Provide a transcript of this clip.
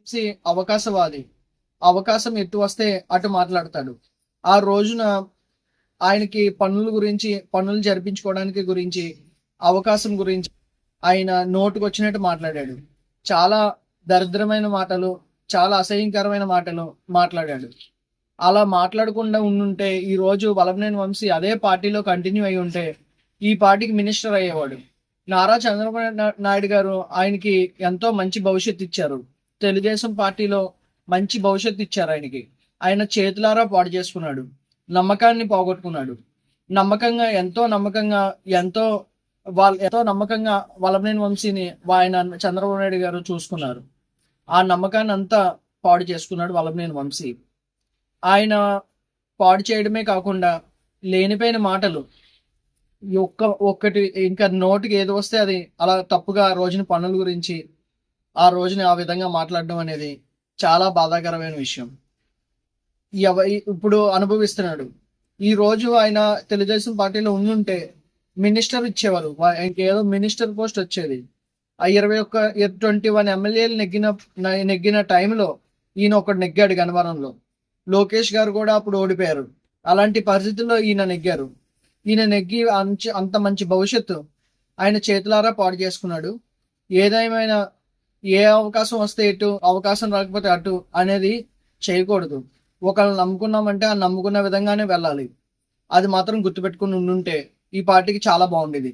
వంశీ అవకాశవాది. అవకాశం ఎటు వస్తే అటు మాట్లాడతాడు. ఆ రోజున ఆయనకి పనులు జరిపించుకోవడానికి గురించి, అవకాశం గురించి ఆయన నోటుకొచ్చినట్టు మాట్లాడాడు. చాలా దరిద్రమైన మాటలు, చాలా అసహ్యకరమైన మాటలు మాట్లాడాడు. అలా మాట్లాడకుండా ఉండుంటే ఈరోజు వల్లభనేని వంశీ అదే పార్టీలో కంటిన్యూ అయి ఉంటే ఈ పార్టీకి మినిస్టర్ అయ్యేవాడు. నారా చంద్రబాబు నాయుడు గారు ఆయనకి ఎంతో మంచి భవిష్యత్తు ఇచ్చారు. తెలుగుదేశం పార్టీలో మంచి భవిష్యత్తు ఇచ్చారు ఆయనకి. ఆయన చేతులారా పాడు చేసుకున్నాడు. నమ్మకాన్ని పోగొట్టుకున్నాడు. ఎంతో నమ్మకంగా వల్లభనేని వంశీని ఆయన చంద్రబాబు నాయుడు గారు చూసుకున్నారు. ఆ నమ్మకాన్ని అంతా పాడు చేసుకున్నాడు వల్లభనేని వంశీ. ఆయన పాడు చేయడమే కాకుండా లేనిపోయిన మాటలు ఒక్కటి ఇంకా నోటికి ఏది వస్తే అది అలా తప్పుగా ఆ రోజున పనుల గురించి ఆ రోజున ఆ విధంగా మాట్లాడడం అనేది చాలా బాధాకరమైన విషయం. ఇప్పుడు అనుభవిస్తున్నాడు. ఈ రోజు ఆయన తెలుగుదేశం పార్టీలో ఉండుంటే మినిస్టర్ ఇచ్చేవారు. ఆయనకి ఏదో మినిస్టర్ పోస్ట్ వచ్చేది. ఆ 21 ఎమ్మెల్యేలు నెగ్గిన టైంలో ఈయన ఒకడు నెగ్గాడు గన్నవరంలో. లోకేష్ గారు కూడా అప్పుడు ఓడిపోయారు. అలాంటి పరిస్థితుల్లో ఈయన నెగ్గారు. ఈయన నెగ్గి అంత మంచి భవిష్యత్తు ఆయన చేతులారా పాడు చేసుకున్నాడు. ఏదేమైనా ఏ అవకాశం వస్తే ఇటు, అవకాశం రాకపోతే అటు అనేది చేయకూడదు. ఒకళ్ళని నమ్ముకున్నామంటే ఆ నమ్ముకున్న విధంగానే వెళ్ళాలి. అది మాత్రం గుర్తుపెట్టుకుని ఉండుంటే ఈ పార్టీకి చాలా బాగుండేది.